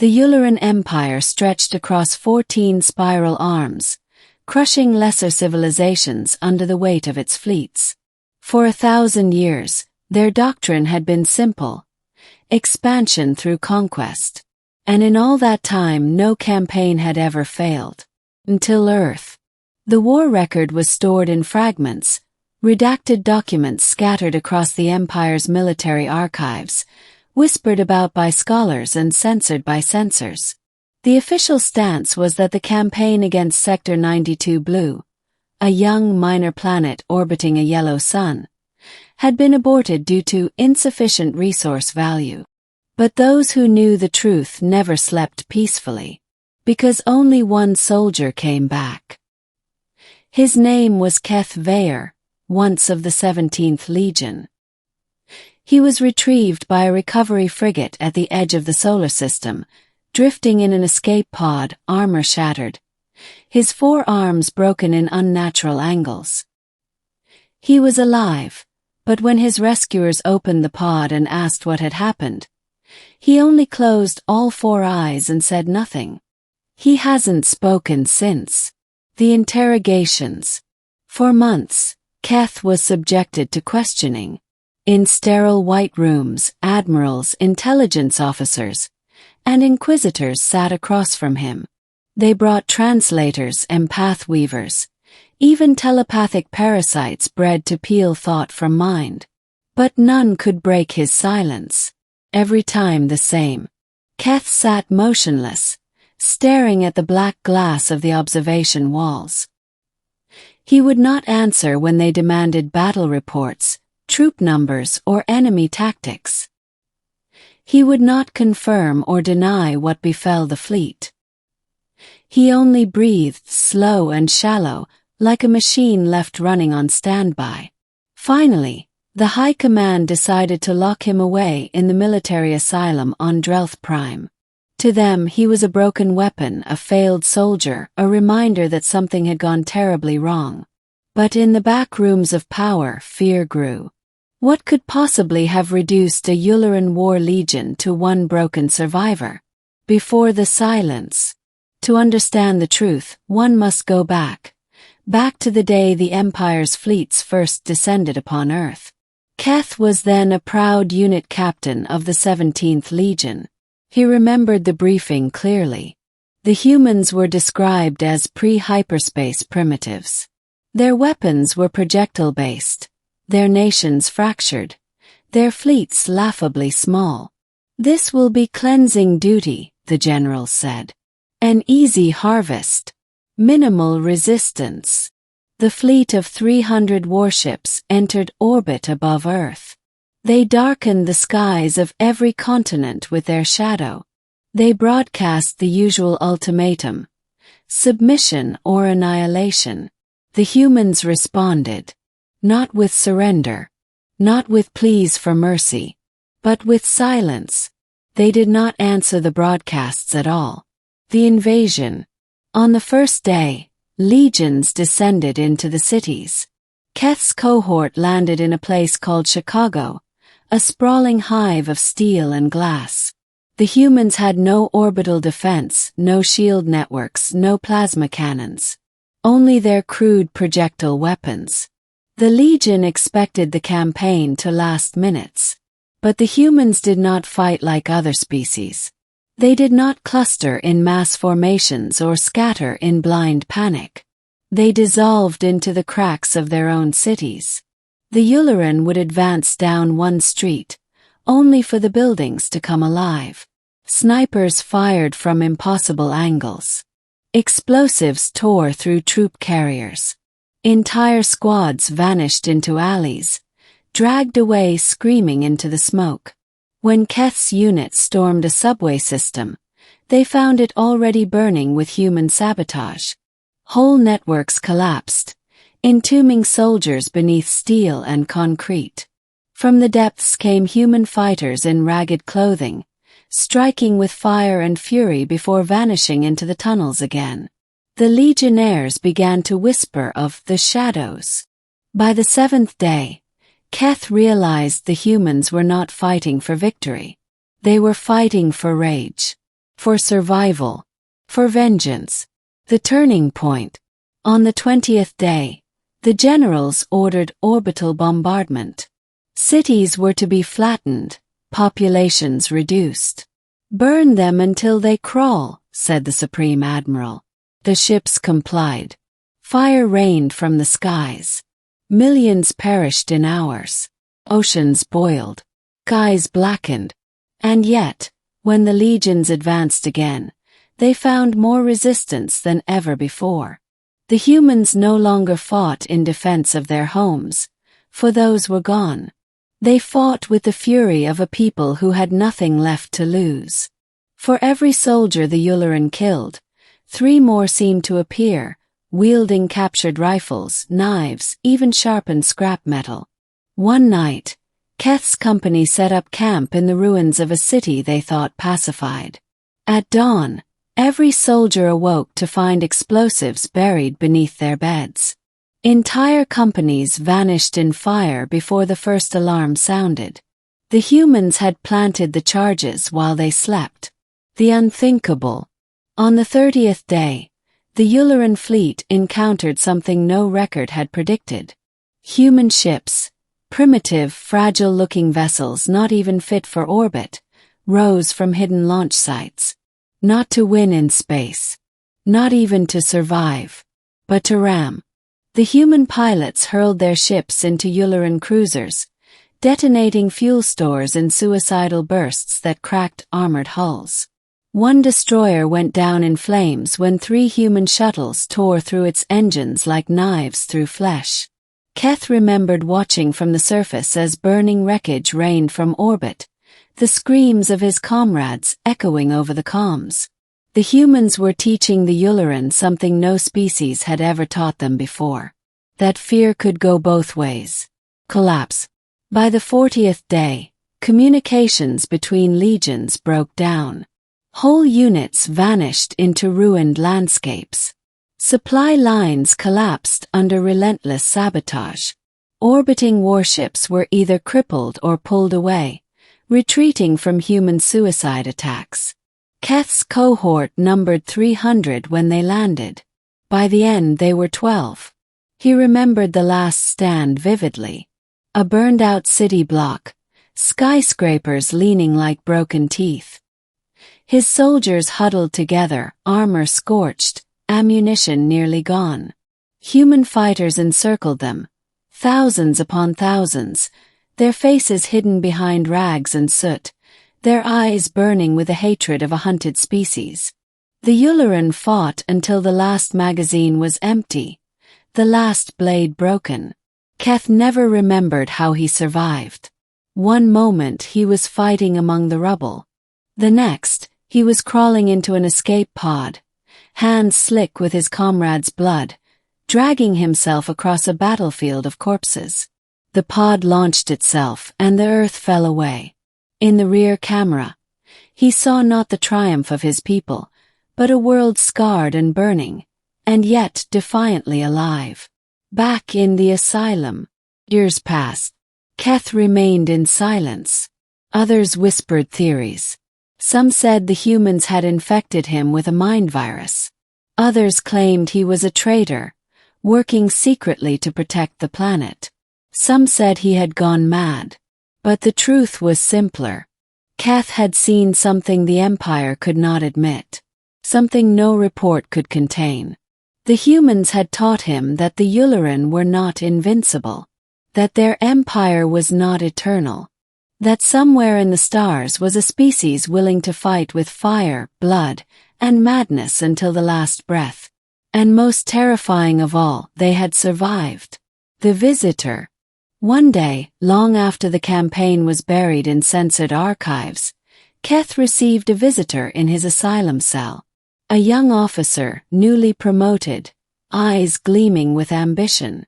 The Uluran Empire stretched across 14 spiral arms, crushing lesser civilizations under the weight of its fleets. For 1,000 years, their doctrine had been simple: expansion through conquest. And in all that time no campaign had ever failed. Until Earth. The war record was stored in fragments, redacted documents scattered across the Empire's military archives, whispered about by scholars and censored by censors. The official stance was that the campaign against Sector 92 Blue, a young minor planet orbiting a yellow sun, had been aborted due to insufficient resource value. But those who knew the truth never slept peacefully, because only one soldier came back. His name was Keth Vayer, once of the 17th Legion. He was retrieved by a recovery frigate at the edge of the solar system, drifting in an escape pod, armor shattered, his 4 arms broken in unnatural angles. He was alive, but when his rescuers opened the pod and asked what had happened, he only closed all 4 eyes and said nothing. He hasn't spoken since. The interrogations. For months, Keth was subjected to questioning. In sterile white rooms, admirals, intelligence officers, and inquisitors sat across from him. They brought translators, empath weavers, even telepathic parasites bred to peel thought from mind. But none could break his silence. Every time the same. Keth sat motionless, staring at the black glass of the observation walls. He would not answer when they demanded battle reports, troop numbers, or enemy tactics. He would not confirm or deny what befell the fleet. He only breathed slow and shallow, like a machine left running on standby. Finally, the High Command decided to lock him away in the military asylum on Drelth Prime. To them he was a broken weapon, a failed soldier, a reminder that something had gone terribly wrong. But in the back rooms of power, fear grew. What could possibly have reduced a Uluran War Legion to one broken survivor? Before the silence. To understand the truth, one must go back to the day the Empire's fleets first descended upon Earth. Keth was then a proud unit captain of the 17th Legion. He remembered the briefing clearly. The humans were described as pre-hyperspace primitives. Their weapons were projectile-based, their nations fractured, their fleets laughably small. "This will be cleansing duty," the general said. "An easy harvest. Minimal resistance." The fleet of 300 warships entered orbit above Earth. They darkened the skies of every continent with their shadow. They broadcast the usual ultimatum: submission or annihilation. The humans responded. Not with surrender. Not with pleas for mercy. But with silence. They did not answer the broadcasts at all. The invasion. On the first day, legions descended into the cities. Keth's cohort landed in a place called Chicago, a sprawling hive of steel and glass. The humans had no orbital defense, no shield networks, no plasma cannons. Only their crude projectile weapons. The Legion expected the campaign to last minutes. But the humans did not fight like other species. They did not cluster in mass formations or scatter in blind panic. They dissolved into the cracks of their own cities. The Uluran would advance down one street, only for the buildings to come alive. Snipers fired from impossible angles. Explosives tore through troop carriers. Entire squads vanished into alleys, dragged away screaming into the smoke. When Keth's unit stormed a subway system, they found it already burning with human sabotage. Whole networks collapsed, entombing soldiers beneath steel and concrete. From the depths came human fighters in ragged clothing, striking with fire and fury before vanishing into the tunnels again. The legionnaires began to whisper of the shadows. By the 7th day, Keth realized the humans were not fighting for victory. They were fighting for rage. for survival, for vengeance. The turning point. On the 20th day, the generals ordered orbital bombardment. Cities were to be flattened, populations reduced. "Burn them until they crawl," said the Supreme Admiral. The ships complied. Fire rained from the skies. Millions perished in hours. Oceans boiled. Skies blackened. And yet, when the legions advanced again, they found more resistance than ever before. The humans no longer fought in defense of their homes, for those were gone. They fought with the fury of a people who had nothing left to lose. For every soldier the Uluran killed, 3 more seemed to appear, wielding captured rifles, knives, even sharpened scrap metal. One night, Keth's company set up camp in the ruins of a city they thought pacified. At dawn, every soldier awoke to find explosives buried beneath their beds. Entire companies vanished in fire before the first alarm sounded. The humans had planted the charges while they slept. The unthinkable. On the 30th day, the Uluran fleet encountered something no record had predicted. Human ships, primitive, fragile-looking vessels not even fit for orbit, rose from hidden launch sites. Not to win in space. Not even to survive. But to ram. The human pilots hurled their ships into Uluran cruisers, detonating fuel stores in suicidal bursts that cracked armored hulls. One destroyer went down in flames when 3 human shuttles tore through its engines like knives through flesh. Keth remembered watching from the surface as burning wreckage rained from orbit, the screams of his comrades echoing over the comms. The humans were teaching the Uluran something no species had ever taught them before. That fear could go both ways. Collapse. By the 40th day, communications between legions broke down. Whole units vanished into ruined landscapes. Supply lines collapsed under relentless sabotage. Orbiting warships were either crippled or pulled away, retreating from human suicide attacks. Keth's cohort numbered 300 when they landed. By the end they were 12. He remembered the last stand vividly. A burned-out city block, skyscrapers leaning like broken teeth. His soldiers huddled together, armor scorched, ammunition nearly gone. Human fighters encircled them, thousands upon thousands, their faces hidden behind rags and soot, their eyes burning with the hatred of a hunted species. The Uluran fought until the last magazine was empty, the last blade broken. Keth never remembered how he survived. One moment he was fighting among the rubble. The next, he was crawling into an escape pod, hands slick with his comrades' blood, dragging himself across a battlefield of corpses. The pod launched itself and the earth fell away. In the rear camera, he saw not the triumph of his people, but a world scarred and burning, and yet defiantly alive. Back in the asylum, years passed. Keth remained in silence. Others whispered theories. Some said the humans had infected him with a mind virus. Others claimed he was a traitor, working secretly to protect the planet. Some said he had gone mad. But the truth was simpler. Keth had seen something the Empire could not admit. Something no report could contain. The humans had taught him that the Uluran were not invincible. That their empire was not eternal. That somewhere in the stars was a species willing to fight with fire, blood, and madness until the last breath. And most terrifying of all, they had survived. The visitor. One day, long after the campaign was buried in censored archives, Keth received a visitor in his asylum cell. A young officer, newly promoted, eyes gleaming with ambition.